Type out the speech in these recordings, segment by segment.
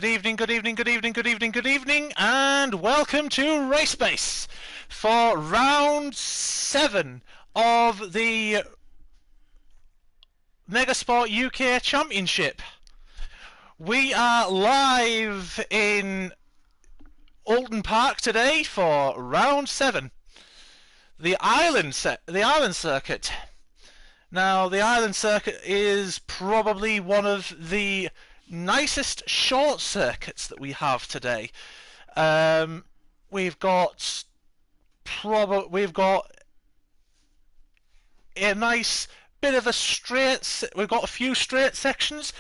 Good evening, good evening, good evening, good evening, good evening, and welcome to Race Base for round 7 of the Megasport UK Championship. We are live in Oulton Park today for round 7, the island circuit. Now, the island circuit is probably one of the nicest short circuits that we have today. We've got a nice bit of a straight. We've got a few straight sections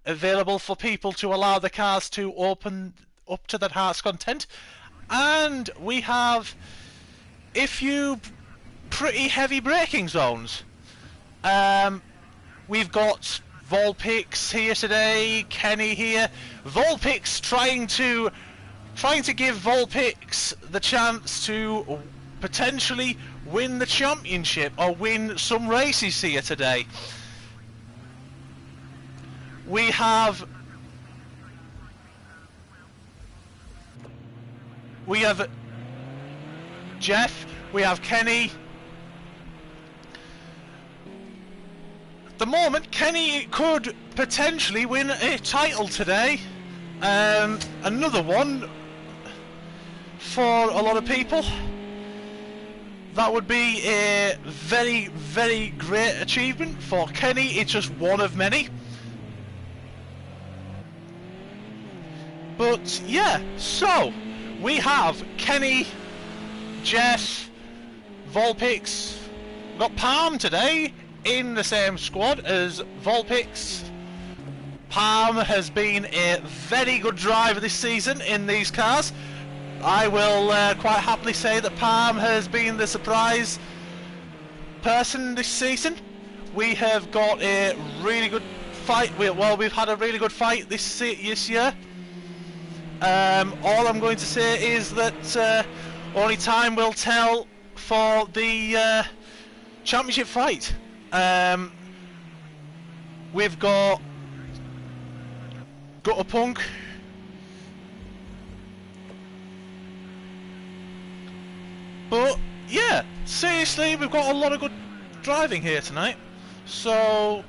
available for people to allow the cars to open up to their heart's content, and we have a few pretty heavy braking zones. We've got Volpix here today, Kenny here. Volpix trying to give Volpix the chance to potentially win the championship or win some races here today. We have Jeff, we have Kenny. At the moment, Kenny could potentially win a title today. Another one for a lot of people. That would be a very, very great achievement for Kenny. It's just one of many. But yeah, so we have Kenny, Jeff, Volpix. We've got Palm today in the same squad as Volpix. Palm has been a very good driver this season in these cars. I will quite happily say that Palm has been the surprise person this season. We have got a really good fight. We've had a really good fight this year. All I'm going to say is that only time will tell for the championship fight. We've got Gutterpunk, but yeah, seriously, we've got a lot of good driving here tonight, so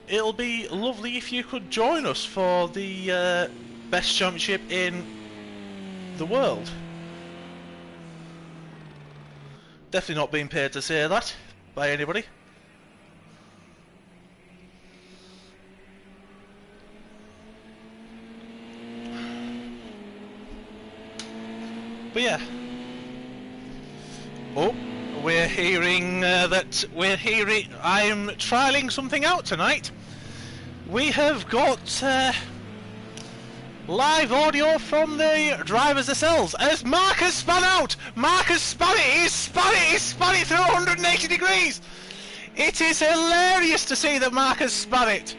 it'll be lovely if you could join us for the best championship in the world. Definitely not being paid to say that by anybody. But yeah. Oh, we're hearing I'm trialling something out tonight. We have got live audio from the drivers themselves as Mark has spun out. Mark has spun it. He's spun it through 180 degrees. It is hilarious to see that Mark has spun it.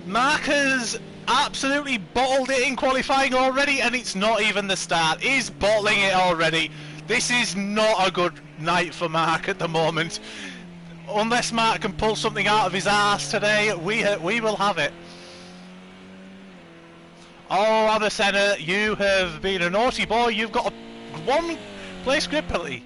Mark has absolutely bottled it in qualifying already, and it's not even the start. He's bottling it already. This is not a good night for Mark at the moment. Unless Mark can pull something out of his arse today, we will have it. Oh, Avicenna, you have been a naughty boy. You've got a 1 place grid penalty.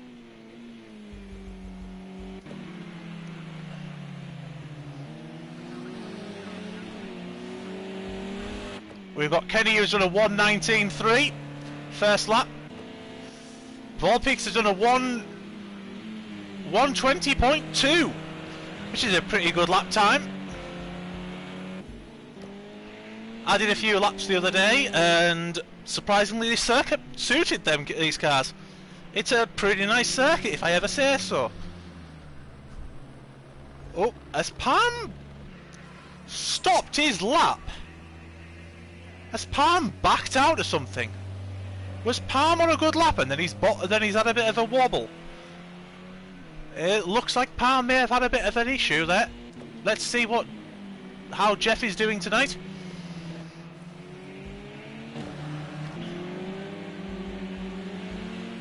We've got Kenny who's done a 1:19.3 first lap. Volpix has done a 1:20.2, which is a pretty good lap time. I did a few laps the other day, and surprisingly this circuit suited these cars. It's a pretty nice circuit, if I ever say so. Oh, has Palm stopped his lap? Has Palm backed out or something? Was Palm on a good lap and then he's had a bit of a wobble? It looks like Palm may have had a bit of an issue there. Let's see how Jeff is doing tonight.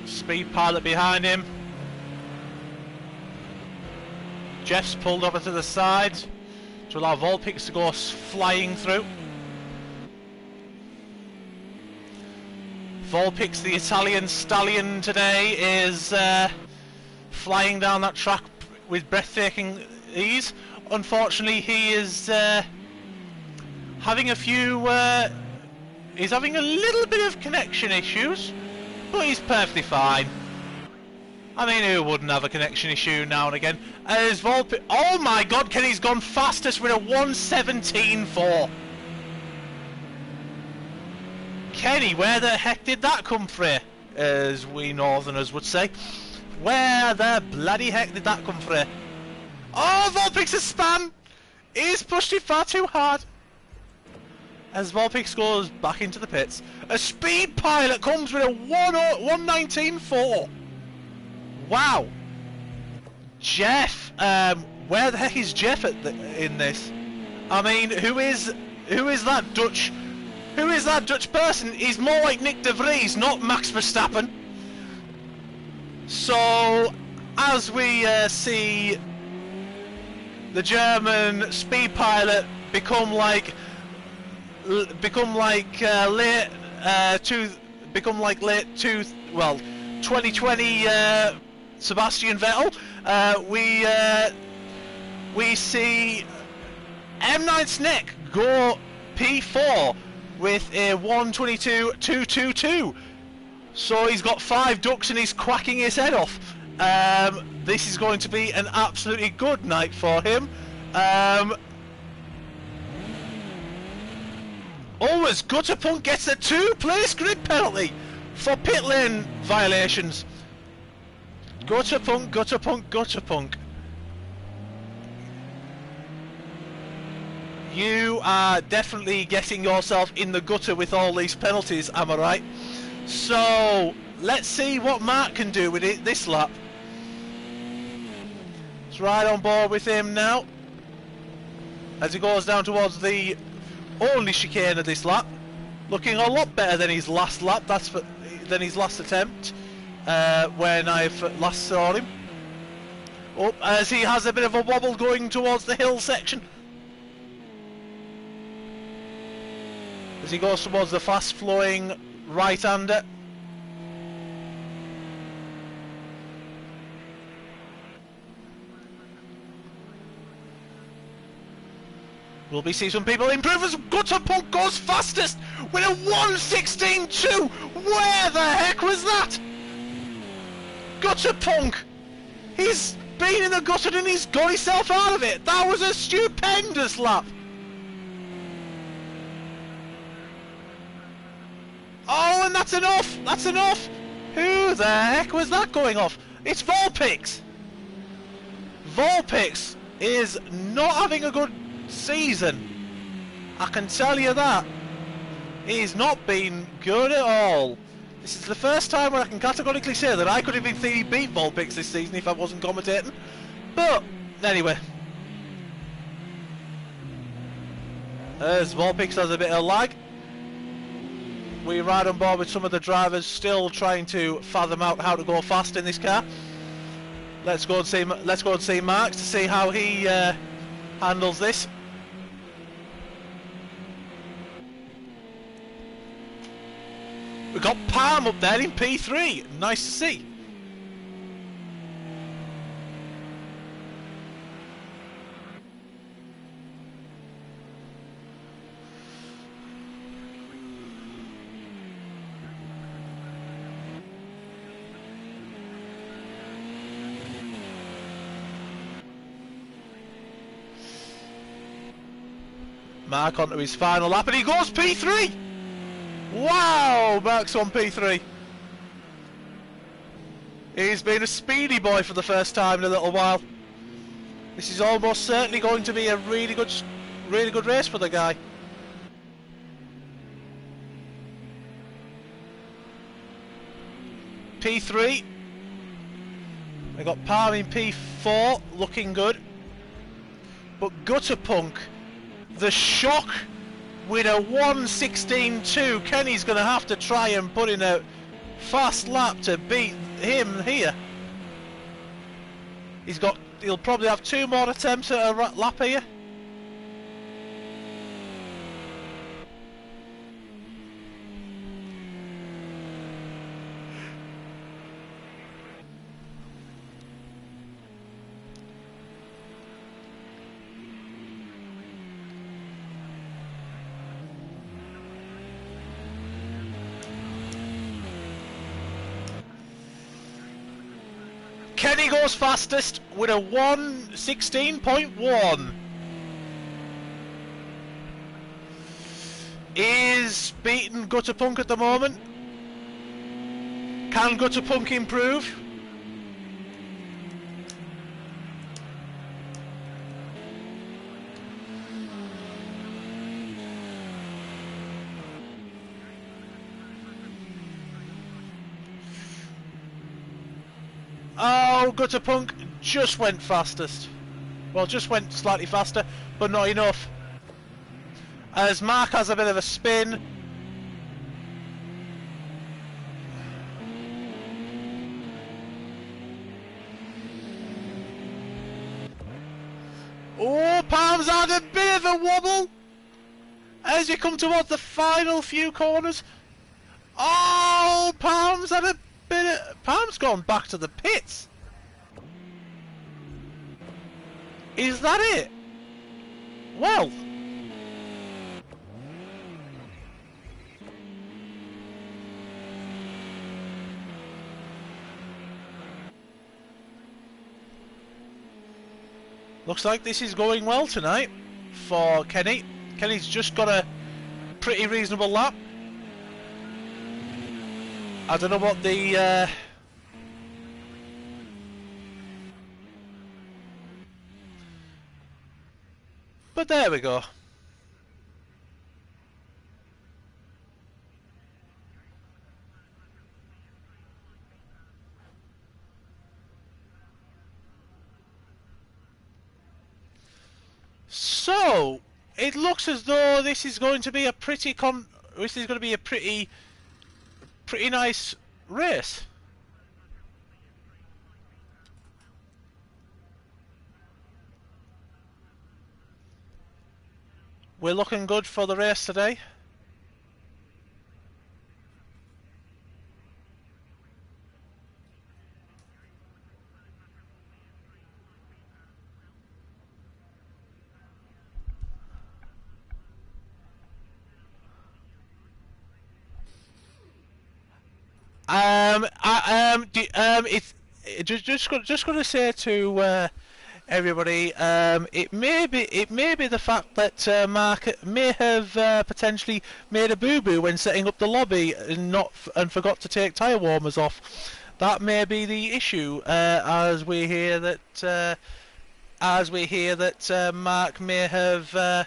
Speed pilot behind him. Jeff's pulled over to the side. to allow Volpix to go flying through. Volpix, the Italian stallion today, is flying down that track with breathtaking ease. Unfortunately, he is having a few... he's having a little bit of connection issues, but he's perfectly fine. I mean, who wouldn't have a connection issue now and again? As Volpix... Oh my god, Kenny's gone fastest with a 1:17.4. Kenny, where the heck did that come from? As we northerners would say. Where the bloody heck did that come from? Oh, Volpix has spun! He's pushed it far too hard. As Volpix goes back into the pits. A speed pilot comes with a 1:19.4. Wow. Jeff, where the heck is Jeff in this? I mean, who is that Dutch? Who is that Dutch person? He's more like Nick de Vries, not Max Verstappen. So, as we see the German speed pilot become like 2020 Sebastian Vettel, we see M9 Snick go P4 with a 1:22.222. So he's got 5 ducks and he's quacking his head off. This is going to be an absolutely good night for him. As Gutterpunk gets a 2-place grid penalty for pit lane violations. Gutterpunk. You are definitely getting yourself in the gutter with all these penalties, am I right? So, let's see what Mark can do with it this lap. It's right on board with him now. As he goes down towards the only chicane of this lap. Looking a lot better than his last lap, than his last attempt, when I last saw him. Oh, as he has a bit of a wobble going towards the hill section. As he goes towards the fast-flowing right-hander. Will we see some people improve as Gutterpunk goes fastest with a 1:16.2? Where the heck was that? Gutterpunk! He's been in the gutter and he's got himself out of it. That was a stupendous lap. Oh, and that's enough! That's enough! Who the heck was that going off? It's Volpix! Volpix is not having a good season. I can tell you that. He's not been good at all. This is the first time where I can categorically say that I could have beat Volpix this season if I wasn't commentating. But, anyway. As Volpix has a bit of lag. We ride on board with some of the drivers still trying to fathom out how to go fast in this car. Let's go and see Marks to see how he handles this. We've got Palm up there in P3. Nice to see. Mark onto his final lap and he goes P3! Wow! Mark's on P3. He's been a speedy boy for the first time in a little while. This is almost certainly going to be a really good race for the guy. P3. We got Palm in P4, looking good. But Gutterpunk, the shock with a 1:16.2. Kenny's going to have to try and put in a fast lap to beat him here. He'll probably have 2 more attempts at a lap here. Kenny goes fastest with a 1:16.1. Is beating Gutterpunk at the moment. Can Gutterpunk improve? Oh, Gutterpunk just went fastest. Well, just went slightly faster, but not enough. As Mark has a bit of a spin. Oh, Palm's had a bit of a wobble as you come towards the final few corners. Oh, Palm's had a bit of... Palm's gone back to the pits. Is that it? Well... looks like this is going well tonight for Kenny. Kenny's just got a pretty reasonable lap. I don't know what the... but there we go. So it looks as though this is going to be a pretty pretty nice race. We're looking good for the race today. It's just going to say to everybody, it may be the fact that Mark may have potentially made a boo-boo when setting up the lobby and forgot to take tyre warmers off. That may be the issue, as we hear that Mark may have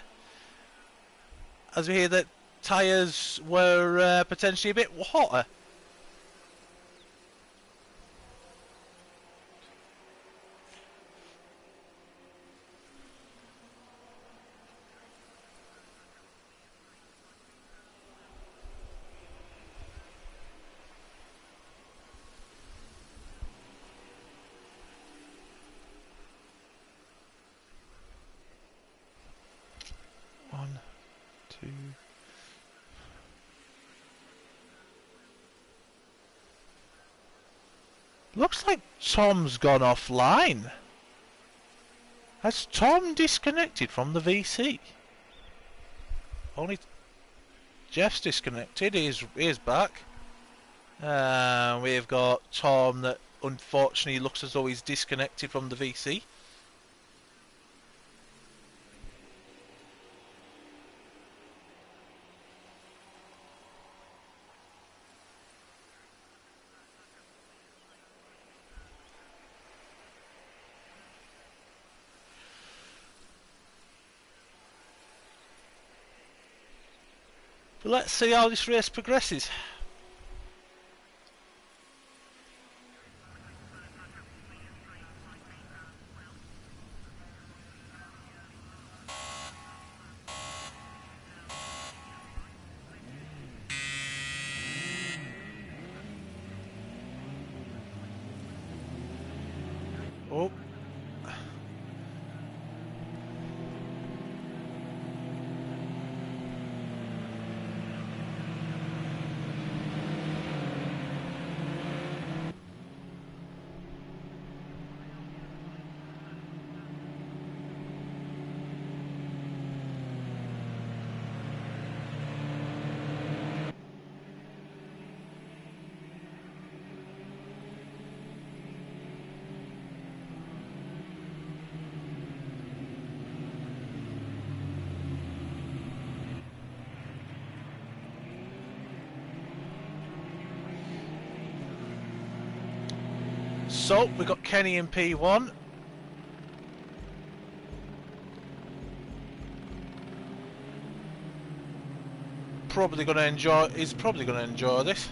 as we hear that tyres were potentially a bit hotter. One, two. Looks like Tom's gone offline. Has Tom disconnected from the VC? Only Jeff's disconnected. He's back. We've got Tom that unfortunately looks as though he's disconnected from the VC. But let's see how this race progresses. Oh. So we got Kenny in P1. Probably going to enjoy. He's probably going to enjoy this.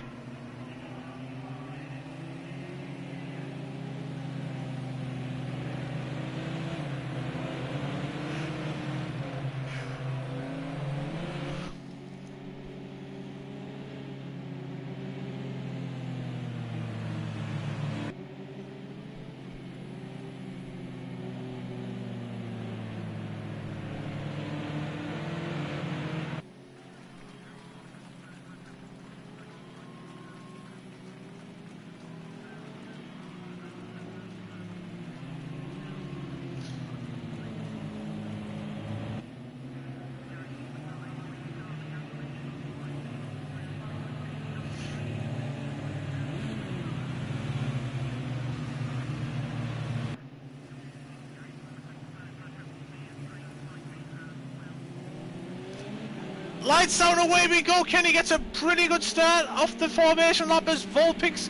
Lights out, away we go. Kenny gets a pretty good start off the formation lap as Volpix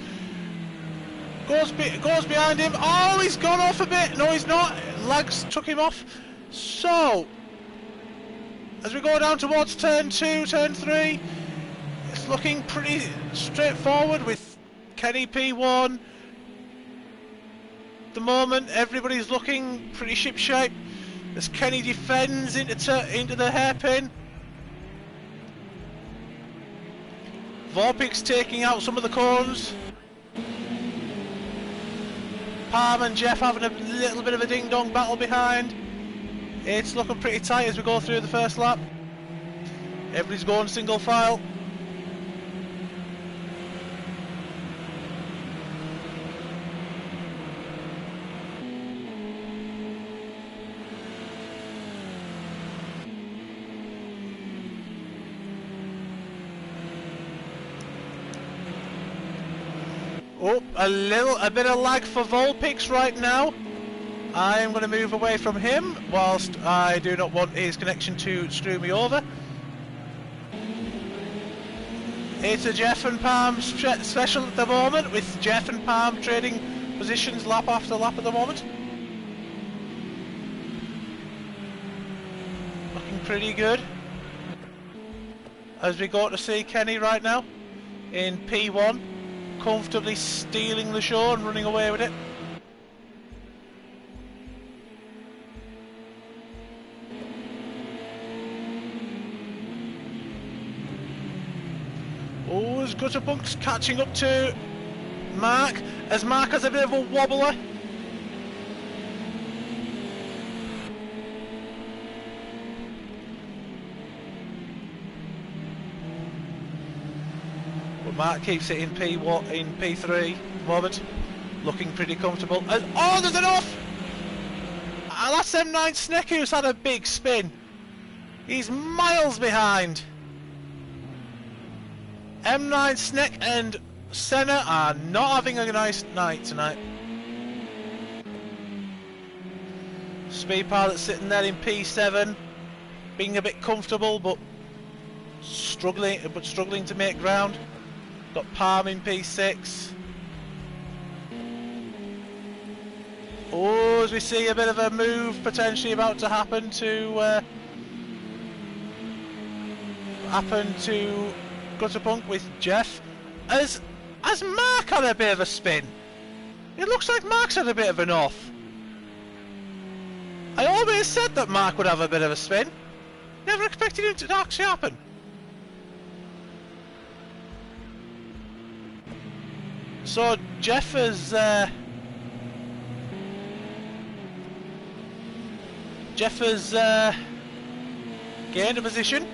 goes behind him. Oh, he's gone off a bit. No, he's not. Lags took him off. So, as we go down towards turn 2, turn 3, it's looking pretty straightforward with Kenny P1. At the moment, everybody's looking pretty shipshape as Kenny defends into the hairpin. Vorpix taking out some of the corners. Palm and Jeff having a little bit of a ding-dong battle behind. It's looking pretty tight as we go through the first lap. Everybody's going single file. Oh, a bit of lag for Volpix right now. I am going to move away from him whilst I do not want his connection to screw me over. It's a Jeff and Palm special at the moment, with Jeff and Palm trading positions lap after lap at the moment. Looking pretty good. As we go to see Kenny right now in P1. Comfortably stealing the show and running away with it. Oh, as Gutterpunk's catching up to Mark, as Mark has a bit of a wobbler. Mark keeps it in P1, in P3 at the moment, looking pretty comfortable. And, oh, there's an off! And that's M9 Snake who's had a big spin. He's miles behind. M9 Snake and Senna are not having a nice night tonight. Speed Pilot sitting there in P7, being a bit comfortable but struggling to make ground. Got Palm in P6. Oh, as we see a bit of a move potentially about to happen to Gutterpunk with Jeff. As Mark had a bit of a spin. It looks like Mark's had a bit of an off. I always said that Mark would have a bit of a spin. Never expected it to actually happen. So Jeff has gained a position.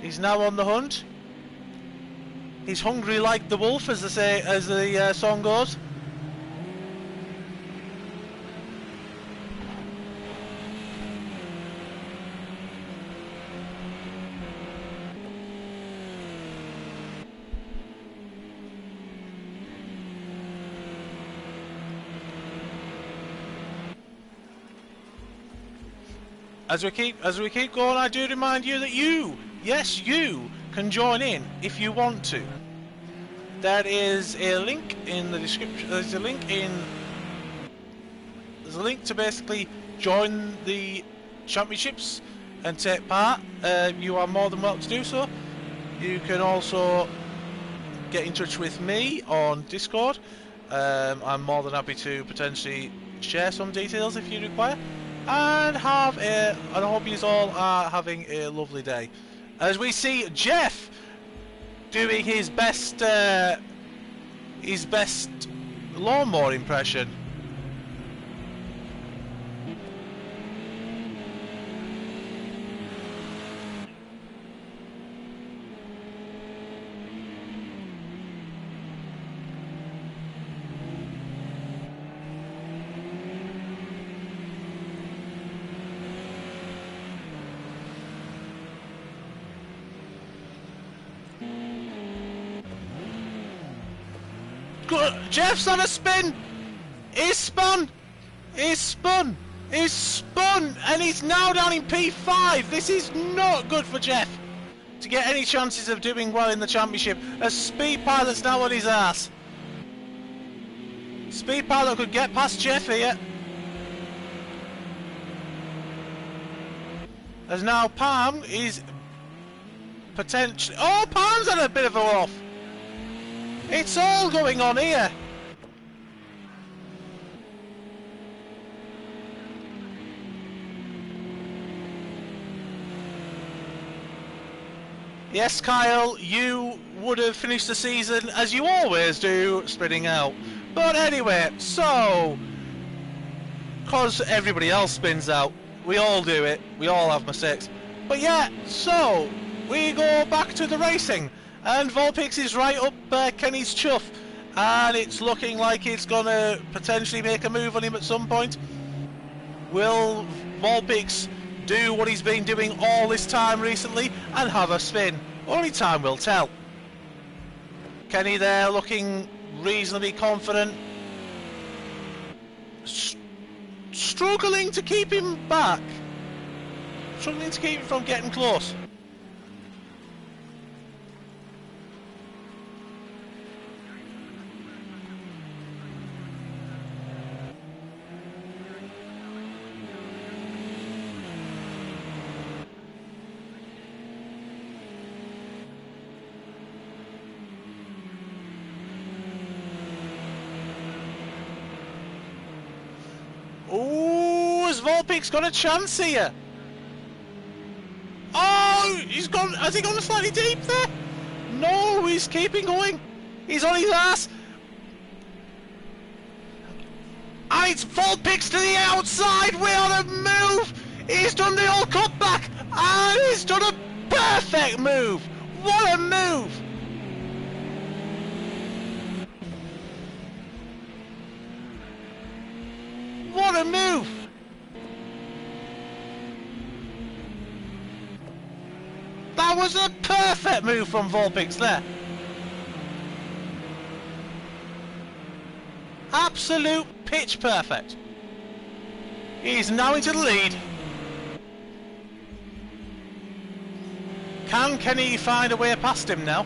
He's now on the hunt. He's hungry like the wolf, as the song goes. As we keep going, I do remind you that you, yes you, can join in if you want to. there is a link in the description. There's a link to basically join the championships and take part. You are more than welcome to do so. You can also get in touch with me on Discord. I'm more than happy to potentially share some details if you require. And I hope you all are having a lovely day. As we see Jeff doing his best lawnmower impression. Jeff's on a spin! He's spun! He's spun! He's spun! And he's now down in P5! This is not good for Jeff to get any chances of doing well in the championship. A Speed Pilot's now on his ass. Speed Pilot could get past Jeff here. As now Palm is potentially... Oh, Palm's had a bit of a off! It's all going on here! Yes, Kyle, you would have finished the season, as you always do, spinning out. But anyway, so... because everybody else spins out. We all do it. We all have mistakes. But yeah, so... we go back to the racing. And Vulpix is right up Kenny's chuff. And it's looking like it's going to potentially make a move on him at some point. Will Vulpix do what he's been doing all this time recently and have a spin? Only time will tell. Kenny there looking reasonably confident. Struggling to keep him back. Struggling to keep him from getting close. Oh, has Vulpix got a chance here? Oh, he's gone. Has he gone slightly deep there? No, he's keeping going. He's on his ass. And it's Vulpix to the outside. We're on a move. He's done the old cutback. And he's done a perfect move. What a move. What a move! That was a perfect move from Vulpix there. Absolute pitch perfect. He's now into the lead. Can Kenny find a way past him now?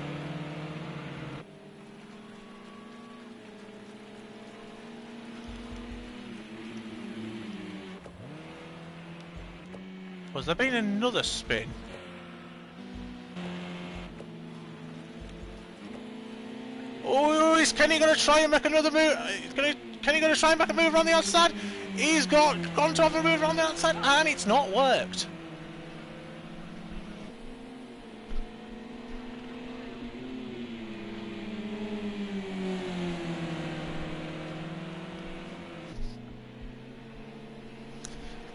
Was there been another spin? Oh, is Kenny going to try and make another move? Kenny going to try and make a move around the outside? He's gone to have a move around the outside, and it's not worked.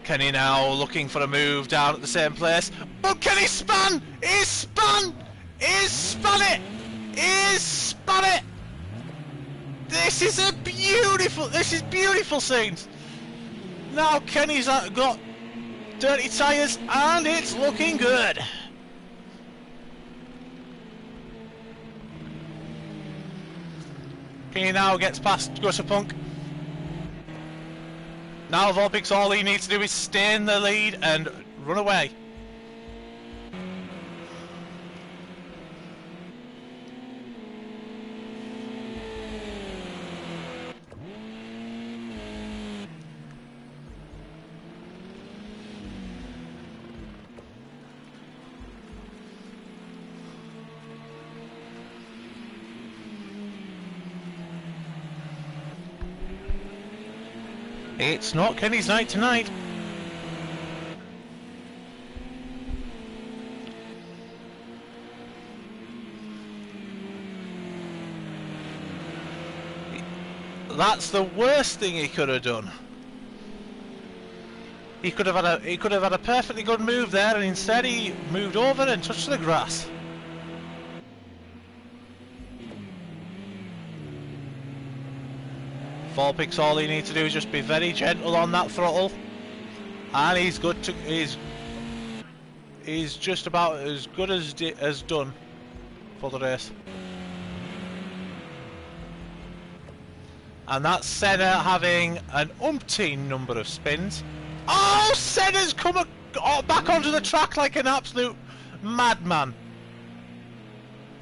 Kenny now looking for a move down at the same place. But Kenny spun! He's spun! He's spun it! He's spun it! This is beautiful scenes. Now Kenny's got dirty tyres and it's looking good. Kenny now gets past Gutterpunk. Now Vulpix, all he needs to do is stay in the lead and run away. It's not Kenny's night tonight. That's the worst thing he could have done. He could have had a perfectly good move there, and instead he moved over and touched the grass. Volpix, all he needs to do is just be very gentle on that throttle, and he's good to he's just about as good as done for the race. And that's Senna having an umpteen number of spins. Oh, Senna's come back onto the track like an absolute madman.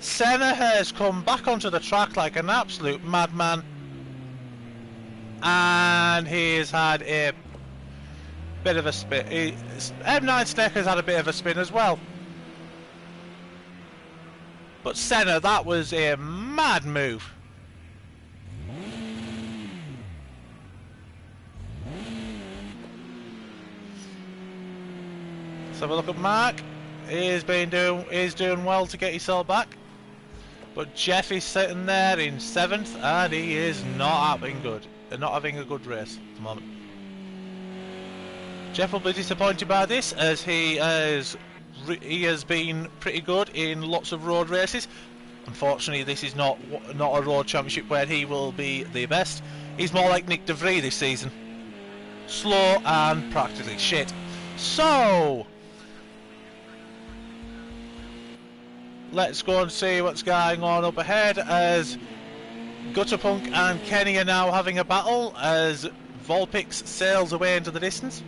Senna has come back onto the track like an absolute madman. And he's had a bit of a spin. M9 Snake has had a bit of a spin as well. But Senna, that was a mad move. Let's have a look at Mark. He's doing well to get himself back. But Jeff is sitting there in 7th, and he is not having a good race at the moment. Jeff will be disappointed by this, as he has been pretty good in lots of road races. Unfortunately, this is not a road championship where he will be the best. He's more like Nick De Vries this season. Slow and practically shit. So let's go and see what's going on up ahead, as Gutterpunk and Kenny are now having a battle as Volpix sails away into the distance.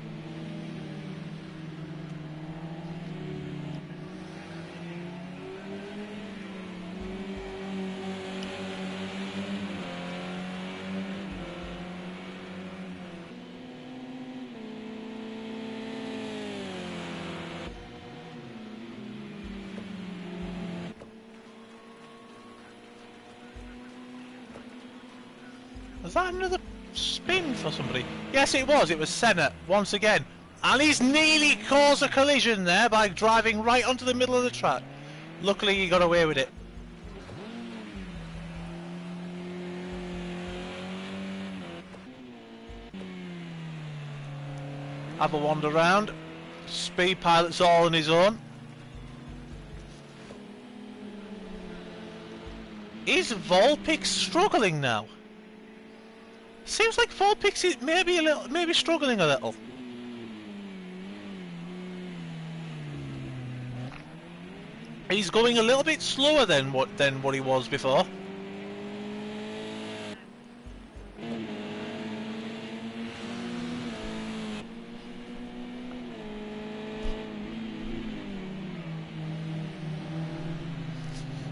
Was that another spin for somebody? Yes, it was. It was Senna once again. And he's nearly caused a collision there by driving right onto the middle of the track. Luckily, he got away with it. Have a wander round. Speed Pilot's all on his own. Is Volpix struggling now? Seems like Volpix is maybe struggling a little. He's going a little bit slower than what he was before.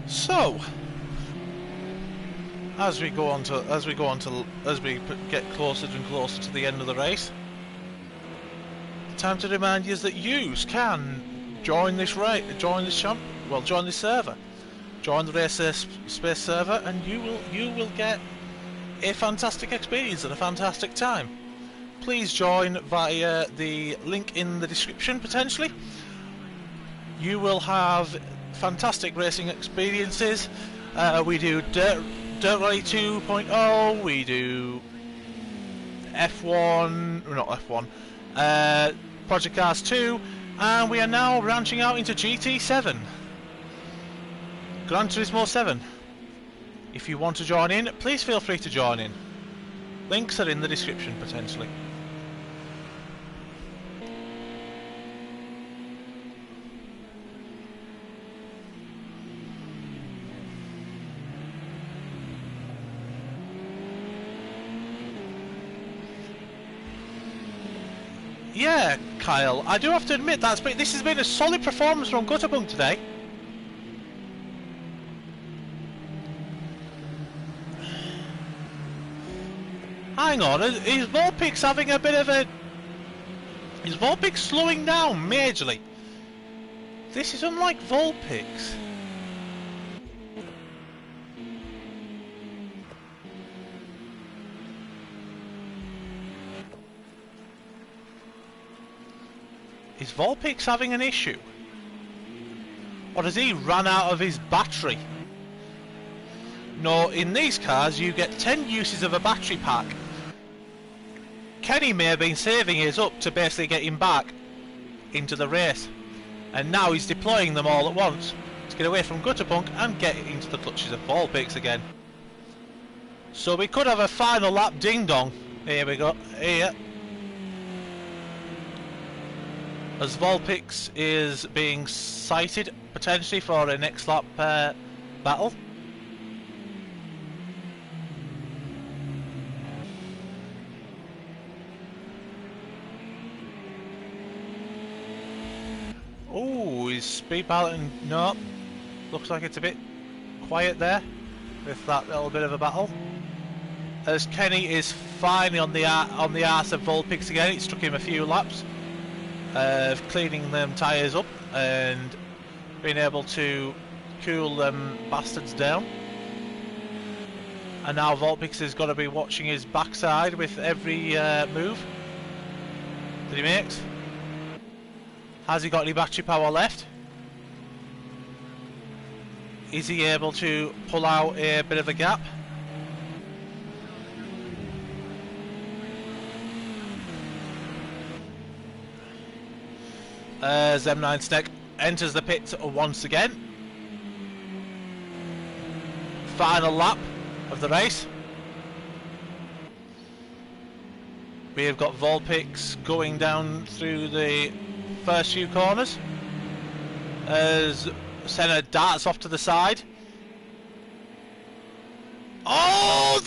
So, as we get closer and closer to the end of the race, time to remind you that you can join this server, join the Race Space server, and you will get a fantastic experience and a fantastic time. Please join via the link in the description. Potentially, you will have fantastic racing experiences. We do Dirt Rally 2.0, we do F1, not F1, Project Cars 2, and we are now branching out into GT7, Gran Turismo 7. If you want to join in, please feel free to join in. Links are in the description potentially. Yeah, Kyle, I do have to admit this has been a solid performance from Gutterpunk today. Hang on, is Volpix having a bit of a... Is Volpix slowing down majorly? This is unlike Volpix. Is Volpix having an issue? Or has he run out of his battery? No, in these cars you get 10 uses of a battery pack. Kenny may have been saving his up to basically get him back into the race. And now he's deploying them all at once to get away from Gutterpunk and get into the clutches of Volpix again. So we could have a final lap ding dong. Here we go. Here. As Volpix is being sighted potentially for a next lap battle. Oh, he's speed piloting. No, looks like it's a bit quiet there with that little bit of a battle. As Kenny is finally on the arse of Volpix again. It took him a few laps of cleaning them tyres up and being able to cool them bastards down. And now Volpix has got to be watching his backside with every move that he makes. Has he got any battery power left? Is he able to pull out a bit of a gap? As M9 Snake enters the pit once again. Final lap of the race. We have got Volpix going down through the first few corners as Senna darts off to the side. Oh,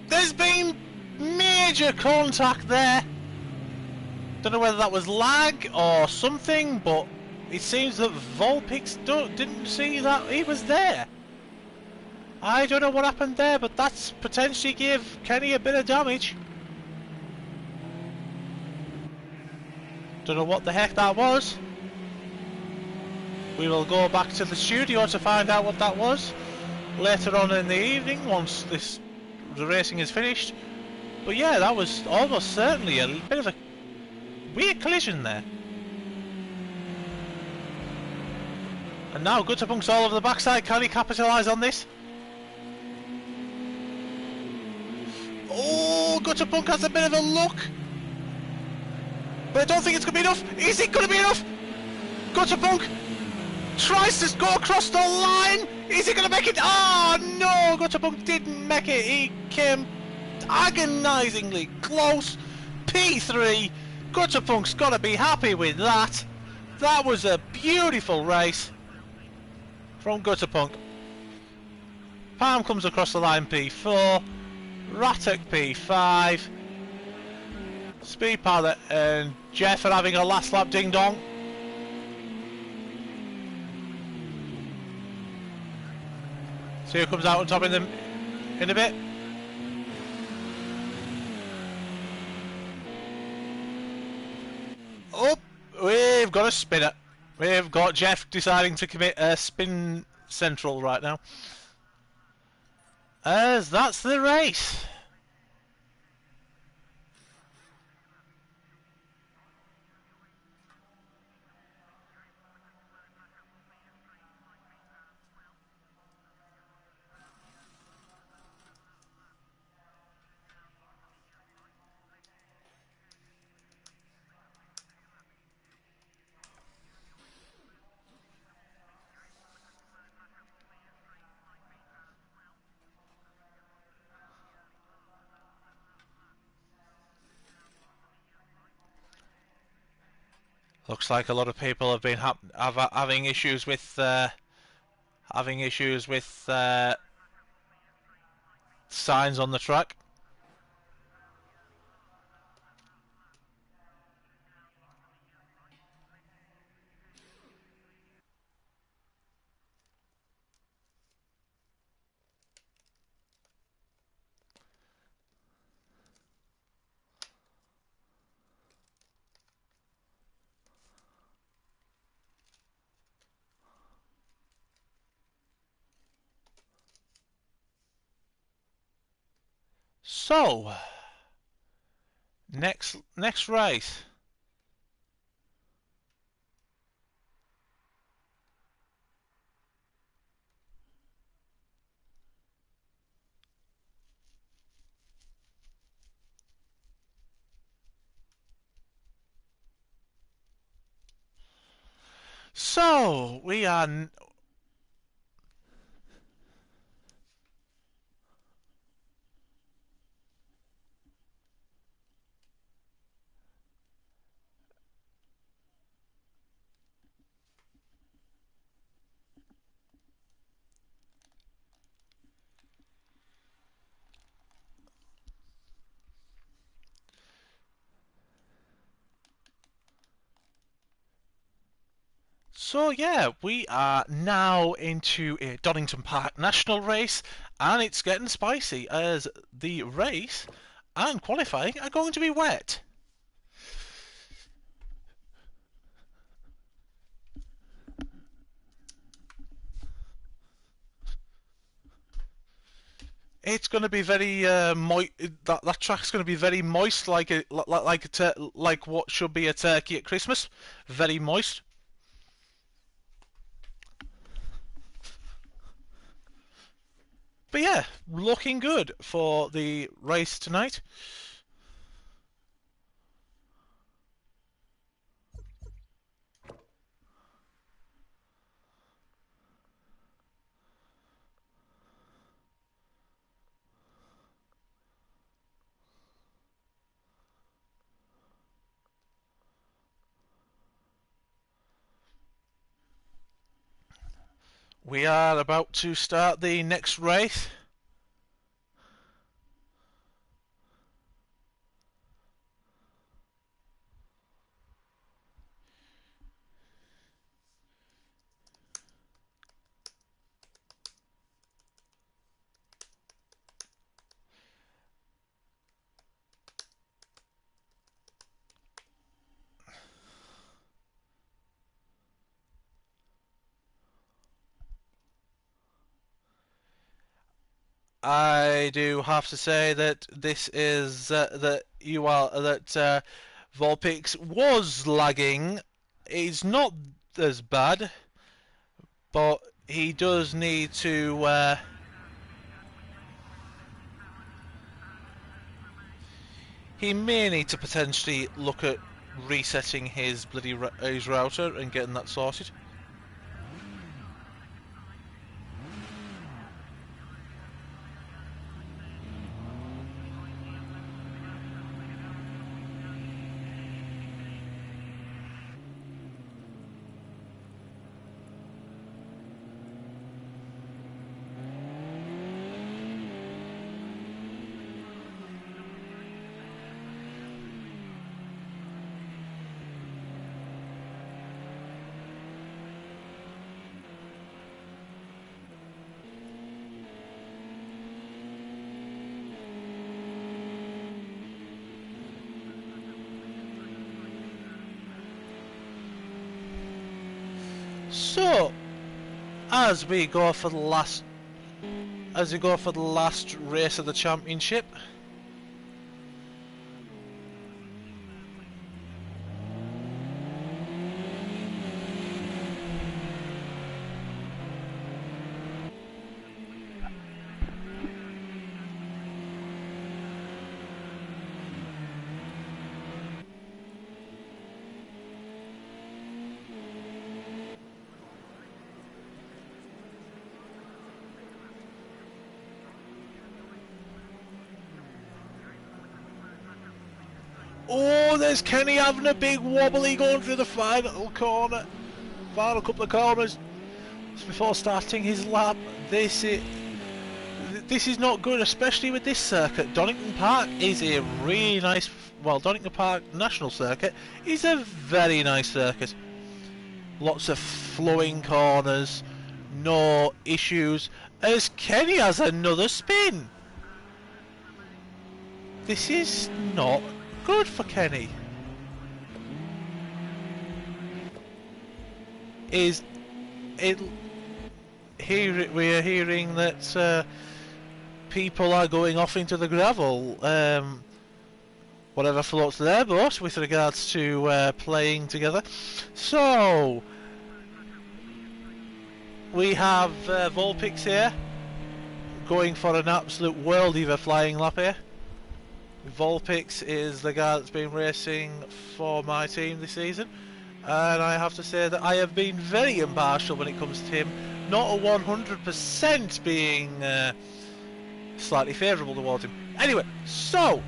there's been major contact there. Don't know whether that was lag or something, but it seems that Volpix didn't see that he was there. I don't know what happened there, but that's potentially gave Kenny a bit of damage. Don't know what the heck that was. We will go back to the studio to find out what that was later on in the evening once the racing is finished. But yeah, that was almost certainly a bit of a weird collision there. And now Gutterpunk's all over the backside. Can he capitalise on this? Oh, Gutterpunk has a bit of a look. But I don't think it's going to be enough. Is it going to be enough? Gutterpunk tries to go across the line. Is he going to make it? Oh no, Gutterpunk didn't make it. He came agonisingly close. P3. Gutterpunk's got to be happy with that. That was a beautiful race from Gutterpunk. Palm comes across the line P4. Rattock P5. Speed Pilot and Jeff are having a last lap ding dong. See who comes out on top of them in a bit. Oh, we've got a spinner. We've got Jeff deciding to commit a spin central right now. As that's the race. Looks like a lot of people have been having issues with signs on the track. So, next race. So we are. So yeah, we are now into a Donnington Park National race, and it's getting spicy as the race and qualifying are going to be wet. It's going to be very moist. That track's going to be very moist, like what should be a turkey at Christmas. Very moist. But yeah, looking good for the race tonight. We are about to start the next race. I do have to say that this is Volpix was lagging. He's not as bad, but he does need to. He may need to potentially look at resetting his his router and getting that sorted. So, as we go for the last race of the championship, oh, there's Kenny having a big wobbly going through the final couple of corners before starting his lap. This is not good, especially with this circuit. Donnington Park is a really nice. Well, Donnington Park National Circuit is a very nice circuit. Lots of flowing corners, no issues. As Kenny has another spin. This is not good for Kenny. We're hearing that people are going off into the gravel. Whatever floats their boat with regards to playing together. So we have Volpix here going for an absolute worldie of a flying lap here. Volpix is the guy that's been racing for my team this season. And I have to say that I have been very impartial when it comes to him, not a 100% being slightly favourable towards him. Anyway, so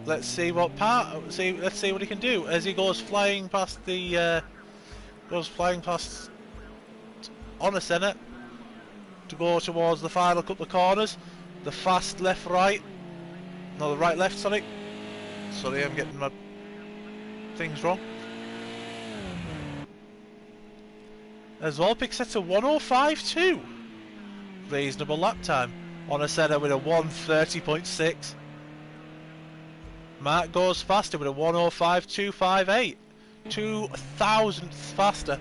let's see what let's see what he can do as he goes flying past the Honour Centre to go towards the final couple of corners. The fast left right, no, the right left. Sorry, I'm getting my things wrong. As Volpic sets a 1:05.2, reasonable lap time. Honour Centre with a 1:30.6. Mark goes faster with a 1:05.258, 2,000th faster.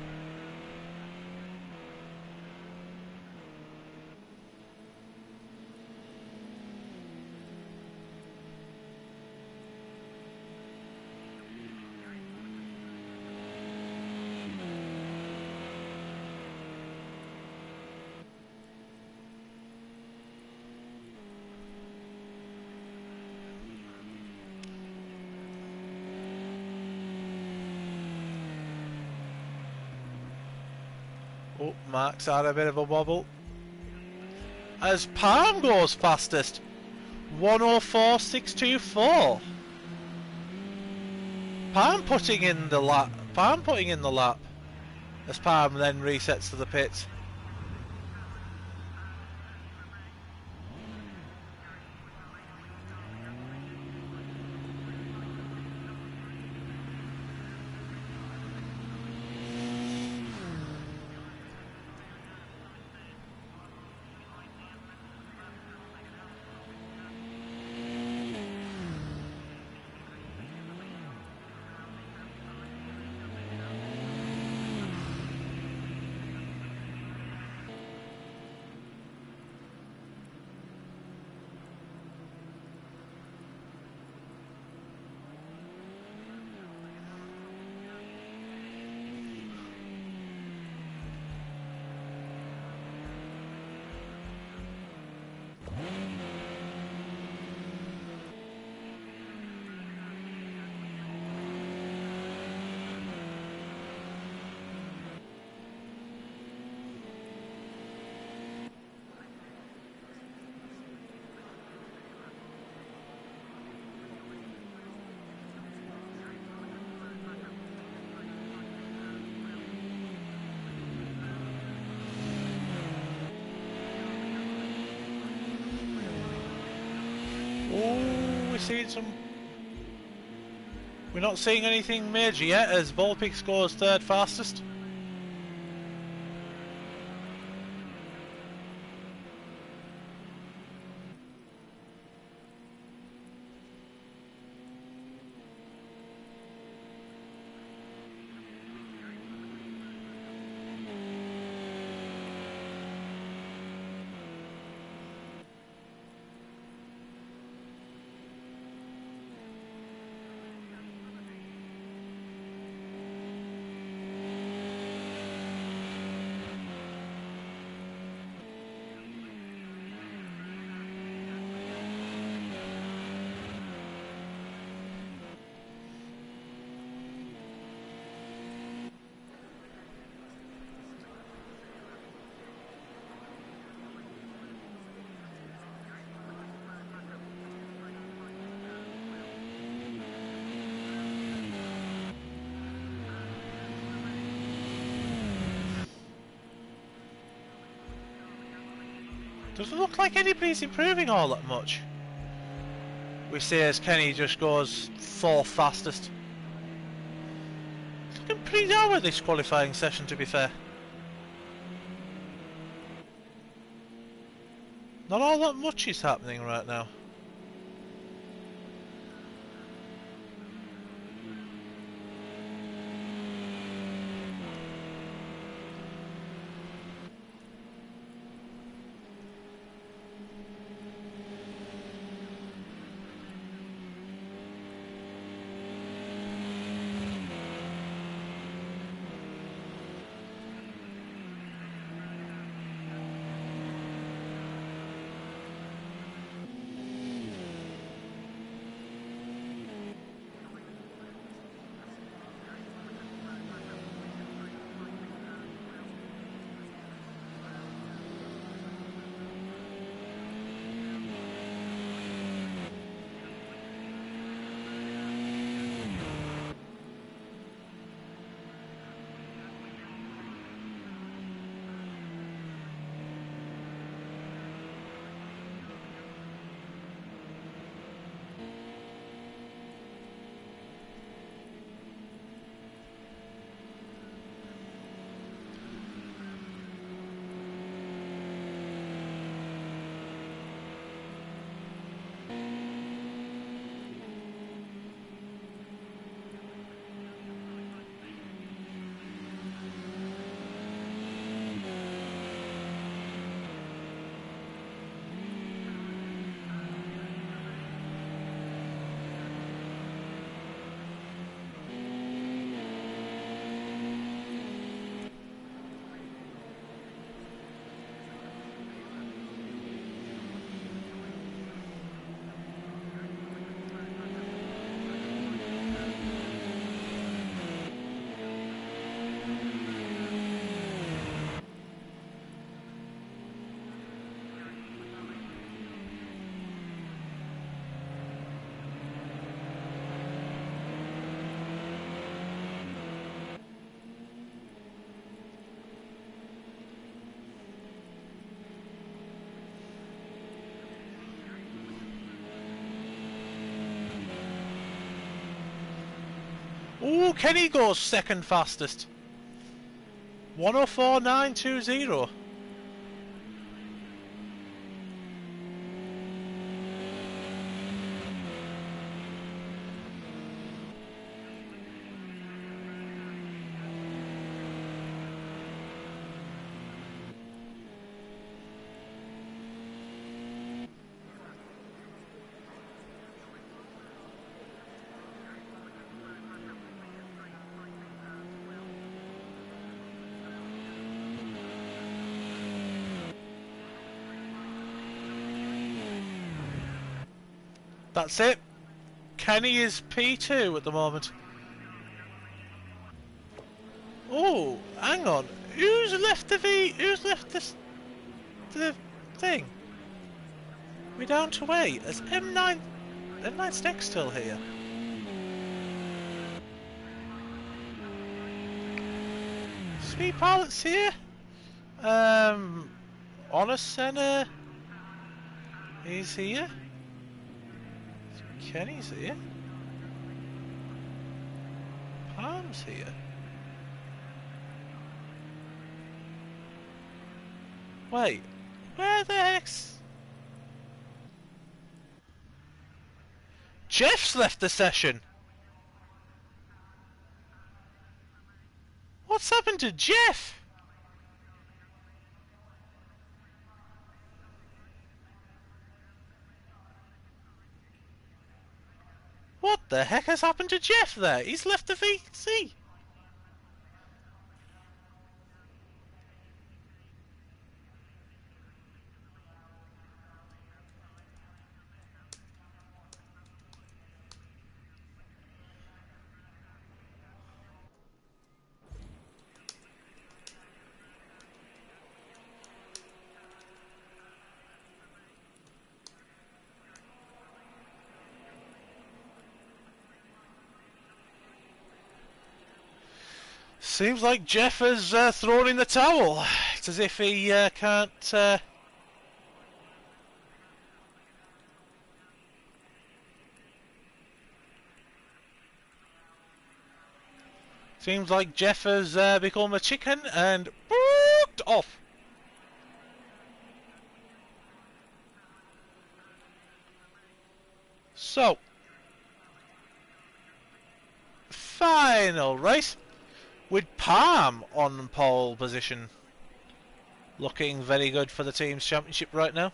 Oh, Mark's had a bit of a wobble. As Palm goes fastest, 1:04.624. Palm putting in the lap. As Palm then resets to the pits. We're not seeing anything major yet as Volpic scores third fastest. Doesn't look like anybody's improving all that much. We see as Kenny just goes fourth fastest. It's looking pretty down with this qualifying session, to be fair. Not all that much is happening right now. Kenny goes second fastest. 104.920. That's it. Kenny is P2 at the moment. Oh, hang on. Who's left Who's left the thing? We're down to 8. Is M9 Stick still here? Sweet Pilot's here. Honor Center. He's here. Kenny's here. Palm's here. Wait, where the heck's... Jeff's left the session! What's happened to Jeff? What the heck has happened to Jeff there? He's left the VC! Seems like Jeff has thrown in the towel. It's as if he can't... Seems like Jeff has become a chicken and booked off. So, final race with Palm on pole position. Looking very good for the team's championship right now.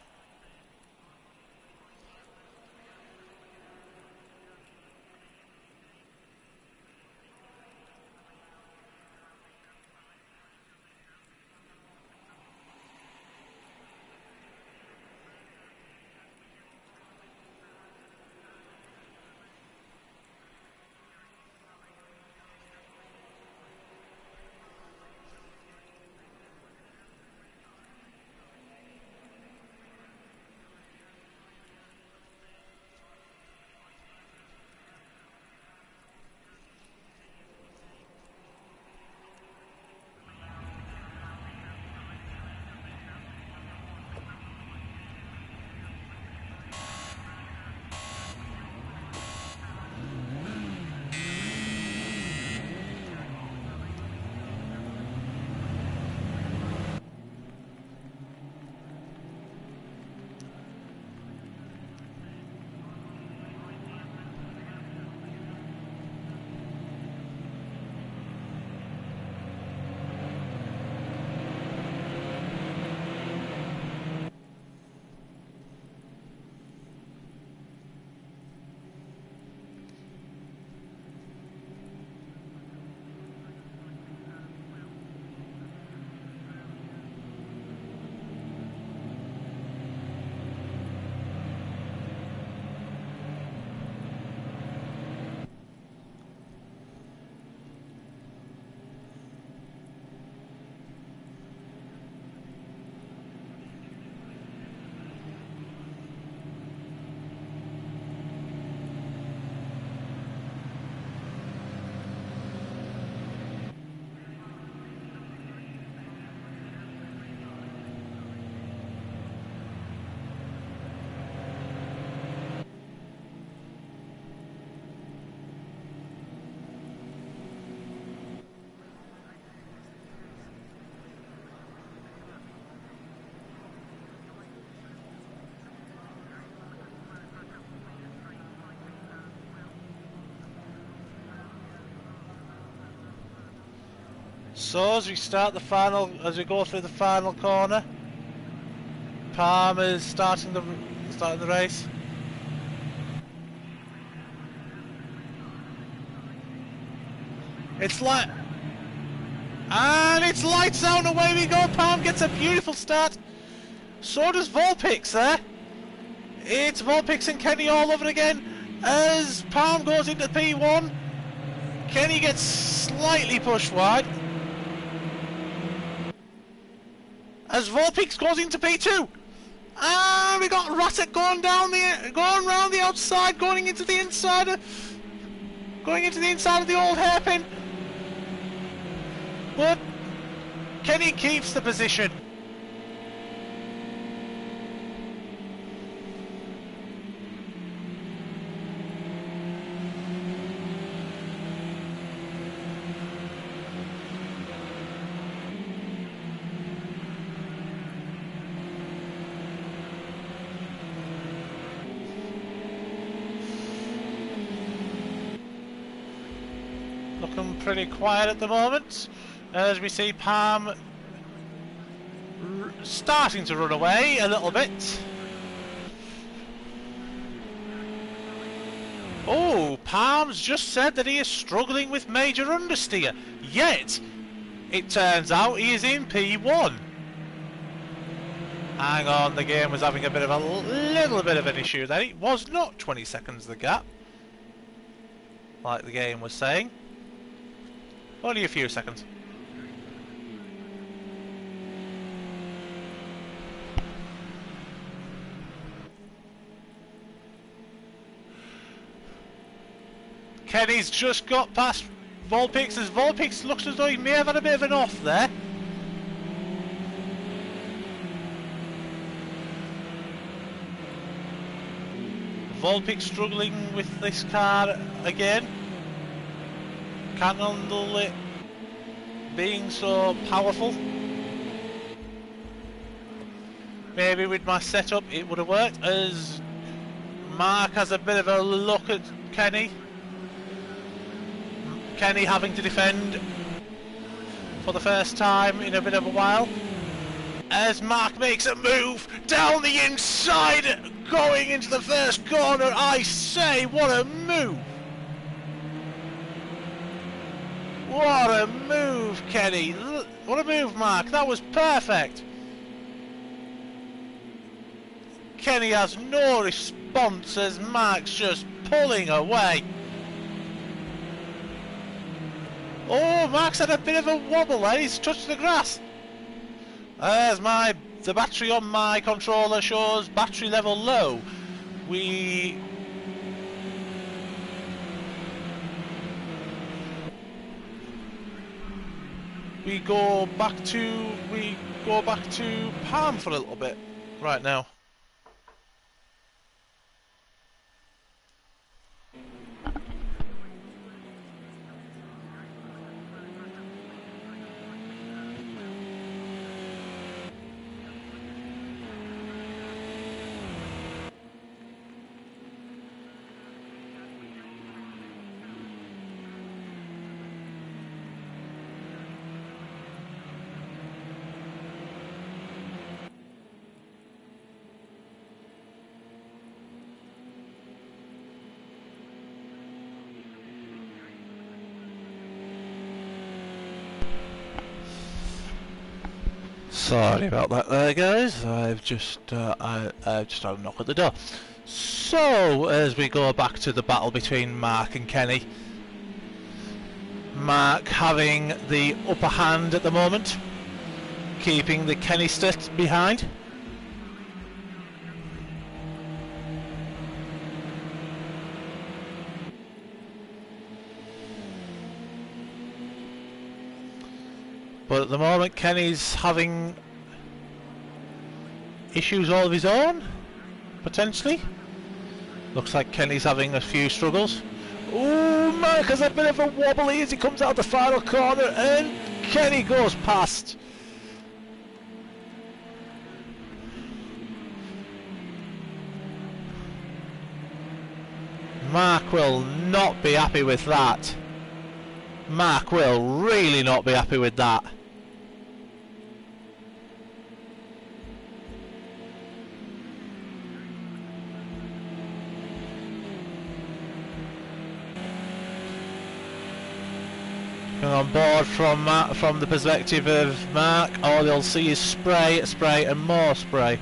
So as we start the final, as we go through the final corner, Palmer's starting the race. It's like, and it's lights out and away we go. Palm gets a beautiful start. So does Volpix there. It's Volpix and Kenny all over again as Palm goes into P1. Kenny gets slightly pushed wide as Volpix goes into P2. And we got Rattet going round the outside, going into the inside of the old hairpin. But Kenny keeps the position. Looking pretty quiet at the moment, as we see Palm starting to run away a little bit. Oh, Palm's just said that he is struggling with major understeer, yet it turns out he is in P1. Hang on, the game was having a little bit of an issue there. It was not 20 seconds the gap, like the game was saying. Only a few seconds. Kenny's just got past Volpix as Volpix looks as though he may have had a bit of an off there. Volpix struggling with this car again. Can't handle it being so powerful. Maybe with my setup it would have worked, as Mark has a bit of a look at Kenny. Kenny having to defend for the first time in a bit of a while, as Mark makes a move down the inside going into the first corner. I say, what a move! What a move, Kenny! What a move, Mark! That was perfect! Kenny has no response as Mark's just pulling away. Oh, Mark's had a bit of a wobble there, he's touched the grass. As the battery on my controller shows battery level low. We go back to Palm for a little bit right now. Sorry about that there, guys. I've just had a knock at the door. So, as we go back to the battle between Mark and Kenny, Mark having the upper hand at the moment, keeping the Kenny stat behind. But at the moment, Kenny's having issues all of his own, potentially. Looks like Kenny's having a few struggles. Ooh, Mark has a bit of a wobble as he comes out the final corner, and Kenny goes past. Mark will not be happy with that. Mark will really not be happy with that. On board from the perspective of Mark, all you'll see is spray, spray and more spray.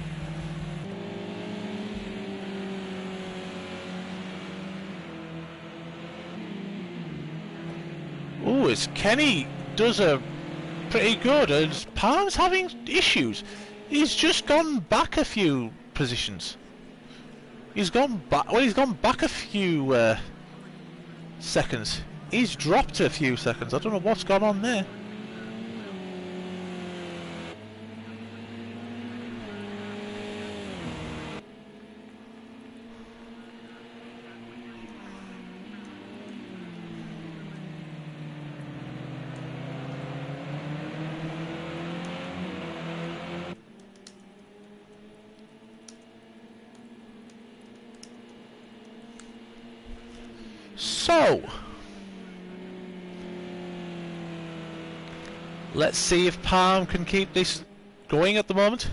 Ooh, it's Kenny does a pretty good, and Palm's having issues. He's just gone back a few positions. He's gone back, well, he's gone back a few seconds. He's dropped a few seconds. I don't know what's gone on there. So let's see if Palm can keep this going at the moment.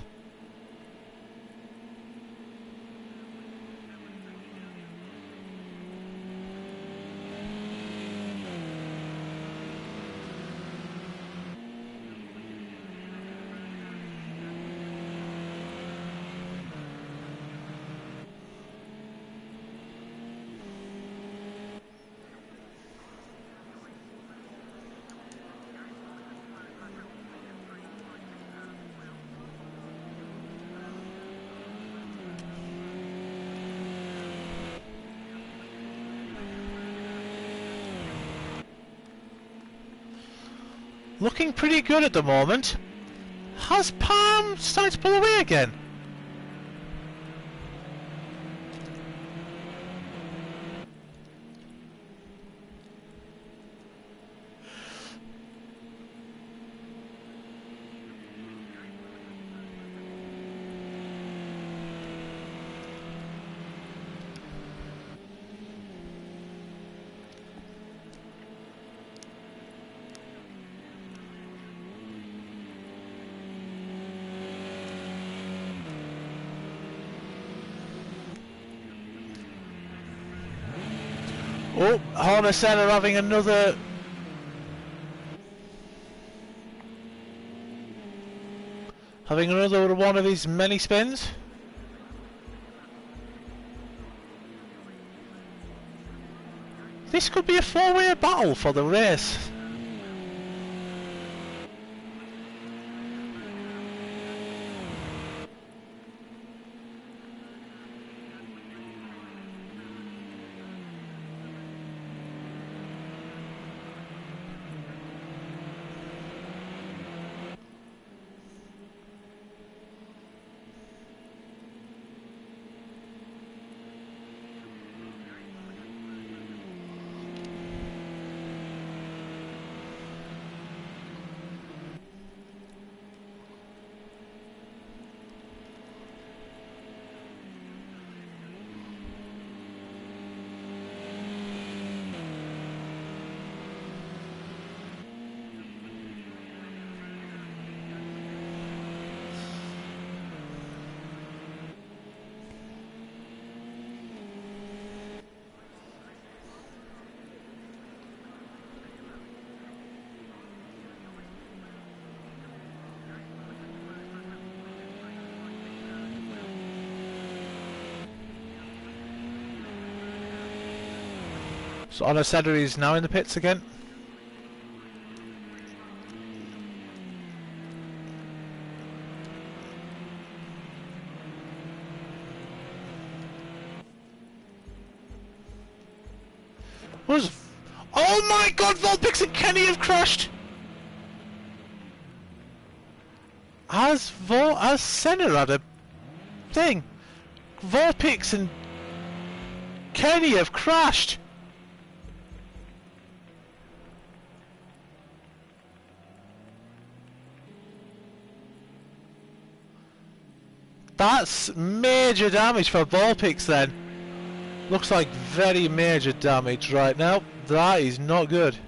Looking pretty good at the moment. Has Palm started to pull away again? Oh, Hornersen are having another one of his many spins. This could be a four-way battle for the race. So Onoseda is now in the pits again. Oh my God! Volpix and Kenny have crashed. Has Senna had a thing? Volpix and Kenny have crashed. That's major damage for Volpix then. Looks like very major damage right now. That is not good.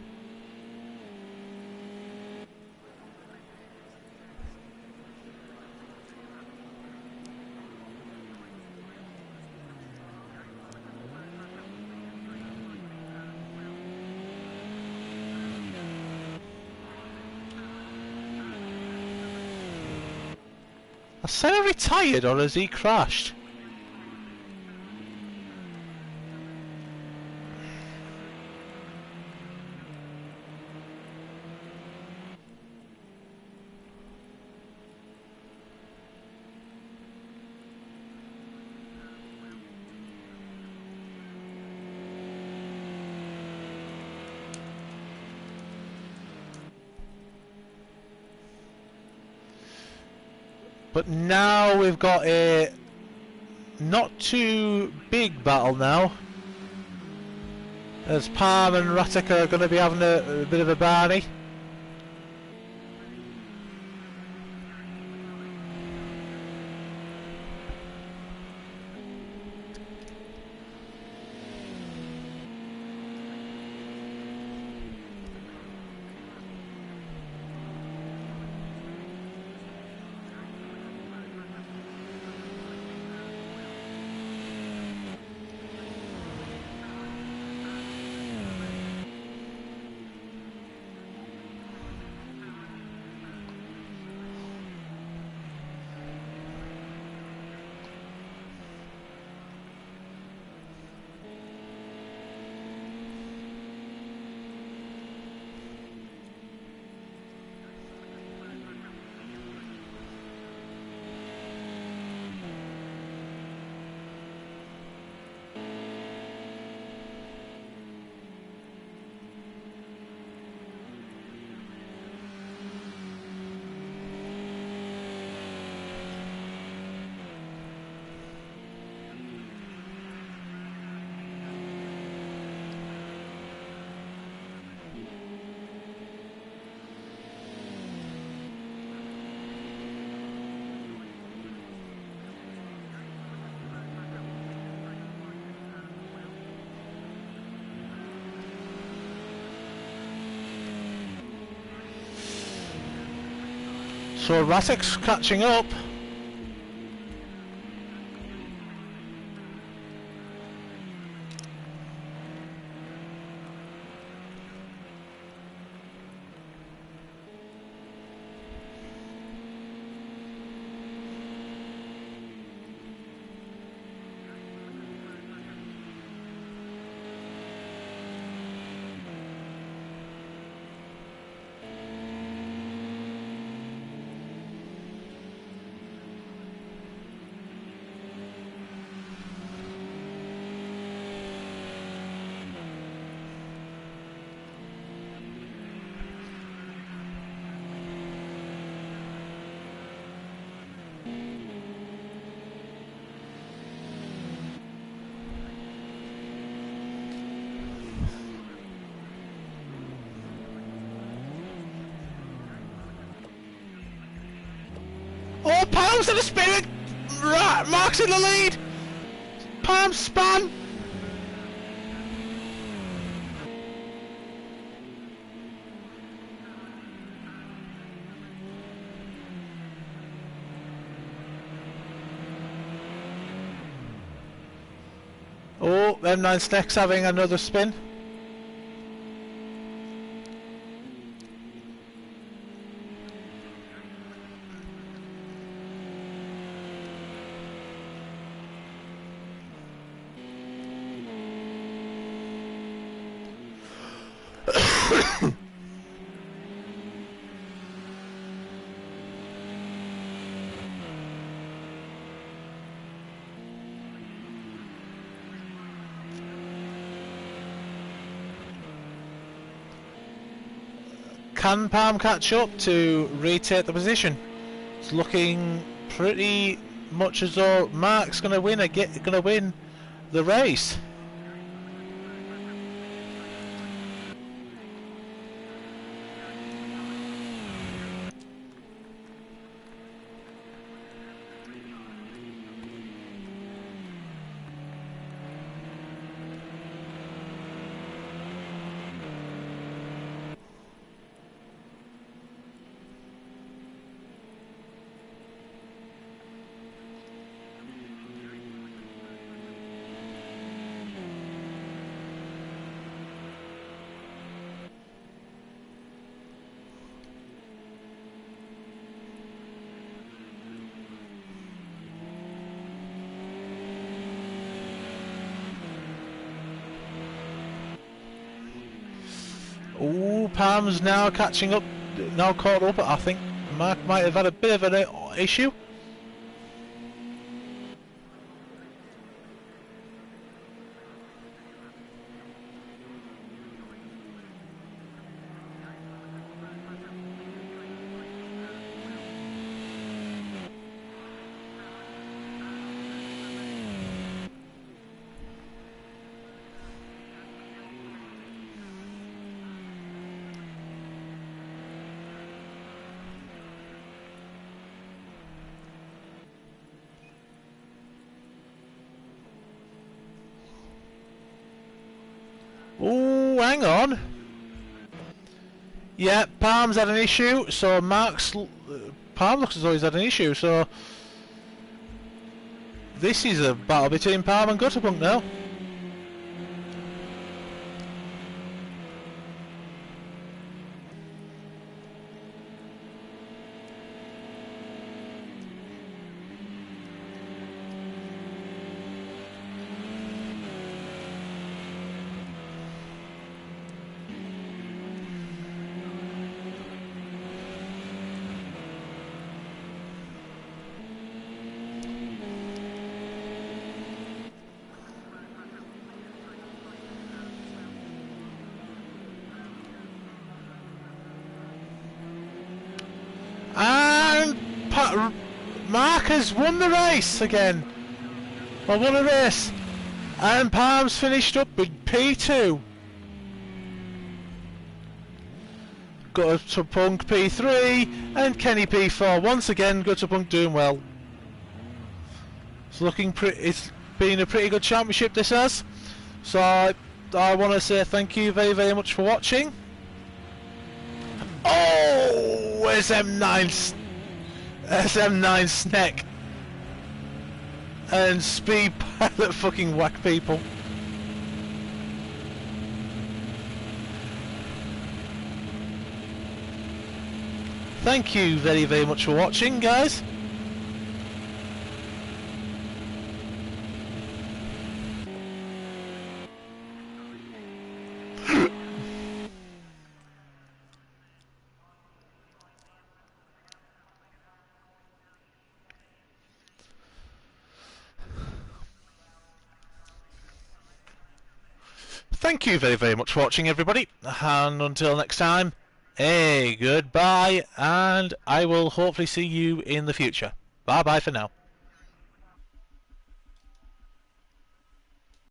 Has Senna retired or has he crashed? But now we've got a not too big battle now, as Palm and Rattica are going to be having a bit of a barney. So Rattic's catching up. Oh, Palm's in the spirit! Right, Mark's in the lead! Palm spun! Oh, M9 Snake's having another spin. Can Palm catch up to retake the position? It's looking pretty much as though Mark's going to win the race. Palm's now catching up, now caught up. I think Mark might have had a bit of an issue. Oh, hang on. Yeah, Palm's had an issue, so Palm looks as though he's had an issue, so this is a battle between Palm and Gutterpunk now. And Mark has won the race again. Well, won a race. And Palm's finished up with P2. Gutterpunk P3 and Kenny P4. Once again, Gutterpunk doing well. It's been a pretty good championship, this has. So I want to say thank you very, very much for watching. Oh, SM9 Sneck and Speed Pilot fucking whack people. Thank you very, very much for watching, guys. Thank you very, very much for watching, everybody, and until next time, goodbye, and I will hopefully see you in the future. Bye bye for now.